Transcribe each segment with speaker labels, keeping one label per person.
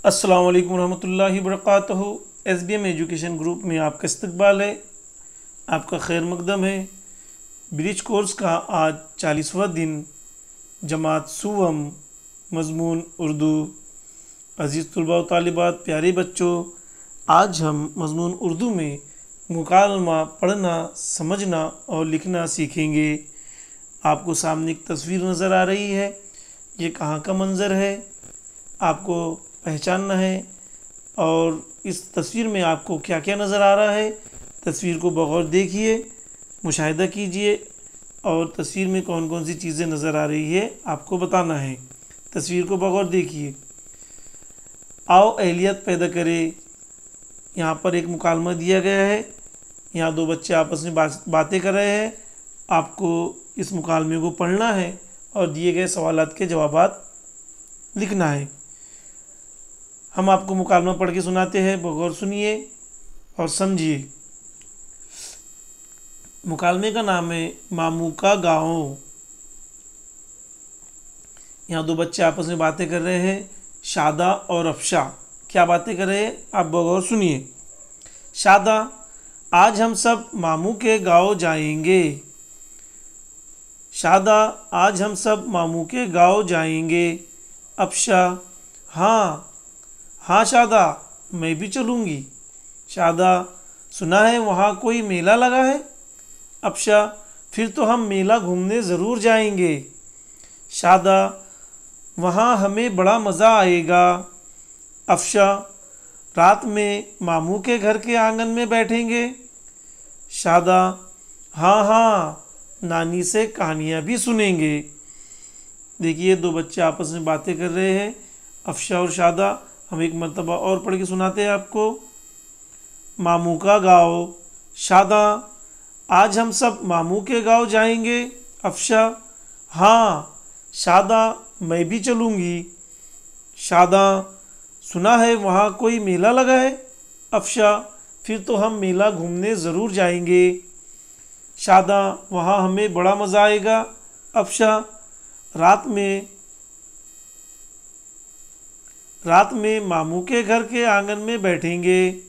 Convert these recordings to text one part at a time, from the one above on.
Speaker 1: السلام علیکم ورحمۃ اللہ وبرکاتہ۔ S B M education group میں آپ کا استقبال ہے، آپ کا خیر مقدم ہے۔ برج کورس کا آج 40واں دن، جماعت سوم، مضمون اردو۔ عزیز طلباء و طالبات، پیارے بچوں، آج ہم مضمون اردو میں مکالمہ پڑھنا، سمجھنا اور لکھنا سیکھیں گے۔ آپ کو سامنے ایک تصویر نظر آ رہی ہے، یہ کہاں کا منظر ہے آپ کو پہچاننا ہے، اور اس تصویر میں آپ کو کیا کیا نظر آ رہا ہے۔ تصویر کو بغور دیکھیے، مشاہدہ کیجئے اور تصویر میں کون کون سی چیزیں نظر آ رہی ہے آپ کو بتانا ہے۔ تصویر کو بغور دیکھیے۔ آؤ اہلیت پیدا کرے، یہاں پر ایک مکالمہ دیا گیا ہے، یہاں دو بچے آپس میں باتیں کر رہے ہیں۔ آپ کو اس مکالمے کو پڑھنا ہے اور دیے گئے سوالات کے جوابات لکھنا ہے۔ ہم آپ کو مکالمہ پڑھ کے سناتے ہیں، بغور سنیے اور سمجھیے۔ مکالمے کا نام ہے ماموں کا گاؤں۔ یہاں دو بچے آپس میں باتیں کر رہے ہیں، شادہ اور افشا۔ کیا باتیں کر رہے ہیں آپ بغور سنیے۔ شادہ: آج ہم سب ماموں کے گاؤں جائیں گے۔ شادہ: آج ہم سب ماموں کے گاؤں جائیں گے۔ افشا: ہاں شادہ، میں بھی چلوں گی۔ شادہ: سنا ہے وہاں کوئی میلہ لگا ہے؟ افشا: پھر تو ہم میلہ گھومنے ضرور جائیں گے۔ شادہ: وہاں ہمیں بڑا مزہ آئے گا۔ افشا: رات میں ماموں کے گھر کے آنگن میں بیٹھیں گے۔ شادہ: ہاں، نانی سے کہانیاں بھی سنیں گے۔ دیکھیے دو بچے آپس میں باتیں کر رہے ہیں، افشا اور شادہ۔ ہم ایک مرتبہ اور پڑھ کے سناتے ہیں آپ کو۔ ماموں کا گاؤں۔ شادہ: آج ہم سب ماموں کے گاؤں جائیں گے۔ افشا: ہاں شادہ، میں بھی چلوں گی۔ شادہ: سنا ہے وہاں کوئی میلہ لگا ہے؟ افشا: پھر تو ہم میلہ گھومنے ضرور جائیں گے۔ شادہ: وہاں ہمیں بڑا مزہ آئے گا۔ افشا: رات میں ماموں کے گھر کے آنگن میں بیٹھیں گے۔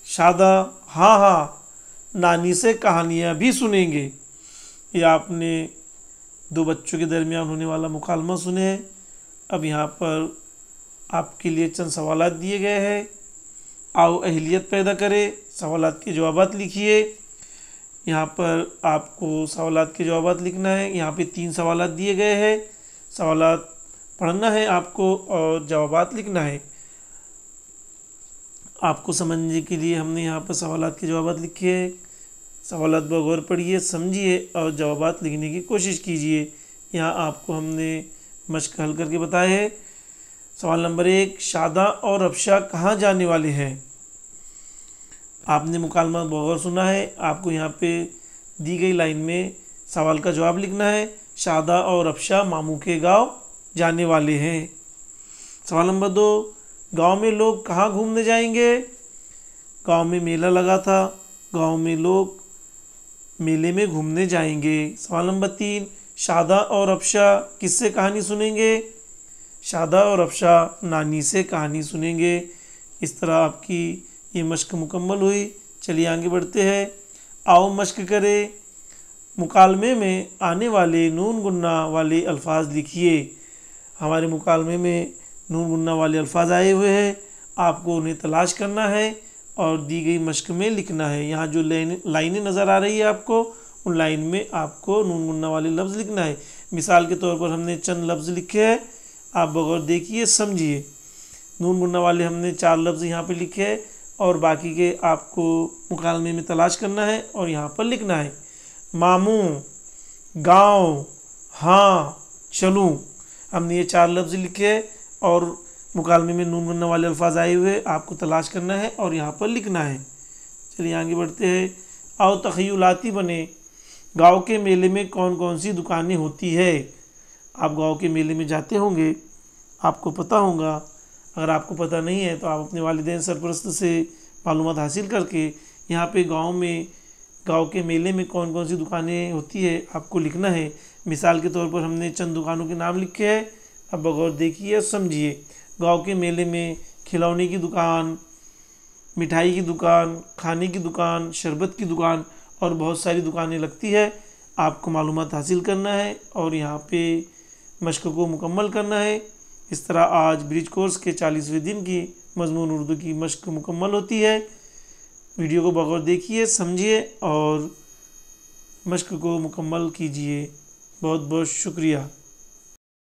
Speaker 1: شادہ: ہاں، نانی سے کہانیاں بھی سنیں گے۔ یہ آپ نے دو بچوں کے درمیان ہونے والا مکالمہ سنے ہیں۔ اب یہاں پر آپ کے لیے چند سوالات دیے گئے ہیں۔ آؤ اہلیت پیدا کرے، سوالات کے جوابات لکھیے۔ یہاں پر آپ کو سوالات کے جوابات لکھنا ہے۔ یہاں پہ 3 سوالات دیے گئے ہیں، سوالات پڑھنا ہے آپ کو اور جوابات لکھنا ہے۔ آپ کو سمجھنے کے لیے ہم نے یہاں پر سوالات کے جوابات لکھے ہیں۔ سوالات بغور پڑھیے، سمجھیے اور جوابات لکھنے کی کوشش کیجیے۔ یہاں آپ کو ہم نے مشق حل کر کے بتائے ہیں۔ سوال نمبر 1، شادہ اور افشا کہاں جانے والے ہیں؟ آپ نے مکالمہ بغور سنا ہے، آپ کو یہاں پہ دی گئی لائن میں سوال کا جواب لکھنا ہے۔ شادہ اور افشا ماموں کے گاؤں جانے والے ہیں۔ سوال نمبر 2، گاؤں میں لوگ کہاں گھومنے جائیں گے؟ گاؤں میں میلہ لگا تھا، گاؤں میں لوگ میلے میں گھومنے جائیں گے۔ سوال نمبر 3، شادہ اور افشا کس سے کہانی سنیں گے؟ شادہ اور افشا نانی سے کہانی سنیں گے۔ اس طرح آپ کی یہ مشق مکمل ہوئی۔ چلیے آگے بڑھتے ہیں۔ آؤ مشق کرے، مکالمے میں آنے والے نون گنہ والے الفاظ لکھیے۔ ہمارے مکالمے میں نون گنہ والے الفاظ آئے ہوئے ہیں، آپ کو انہیں تلاش کرنا ہے اور دی گئی مشق میں لکھنا ہے۔ یہاں جو لائنیں نظر آ رہی ہے آپ کو، ان لائن میں آپ کو نون گنہ والے لفظ لکھنا ہے۔ مثال کے طور پر ہم نے چند لفظ لکھے ہیں، آپ بغور دیکھیے، سمجھیے۔ نون گنہ والے ہم نے 4 لفظ یہاں پہ لکھے ہیں اور باقی کے آپ کو مکالمے میں تلاش کرنا ہے اور یہاں پر لکھنا ہے۔ ماموں، گاؤں، ہاں، چلوں۔ ہم نے یہ 4 لفظ لکھے ہیں اور مکالمے میں نون گنہ والے الفاظ آئے ہوئے، آپ کو تلاش کرنا ہے اور یہاں پر لکھنا ہے۔ چلیے آگے بڑھتے ہیں۔ آؤ تخیلاتی بنے، گاؤں کے میلے میں کون کون سی دکانیں ہوتی ہے؟ آپ گاؤں کے میلے میں جاتے ہوں گے، آپ کو پتہ ہوگا۔ اگر آپ کو پتہ نہیں ہے تو آپ اپنے والدین سرپرست سے معلومات حاصل کر کے یہاں پہ گاؤں کے میلے میں کون کون سی دکانیں ہوتی ہے آپ کو لکھنا ہے۔ مثال کے طور پر ہم نے چند دکانوں کے نام لکھے ہیں، اب بغور دیکھیے اور سمجھیے۔ گاؤں کے میلے میں کھلونے کی دکان، مٹھائی کی دکان، کھانے کی دکان، شربت کی دکان اور بہت ساری دکانیں لگتی ہے۔ آپ کو معلومات حاصل کرنا ہے اور یہاں پہ مشق کو مکمل کرنا ہے۔ اس طرح آج برج کورس کے 40ویں دن کی مضمون اردو کی مشق مکمل ہوتی ہے۔ ویڈیو کو بغور دیکھیے، سمجھیے اور مشق کو مکمل کیجیے۔ بہت بہت شکریہ۔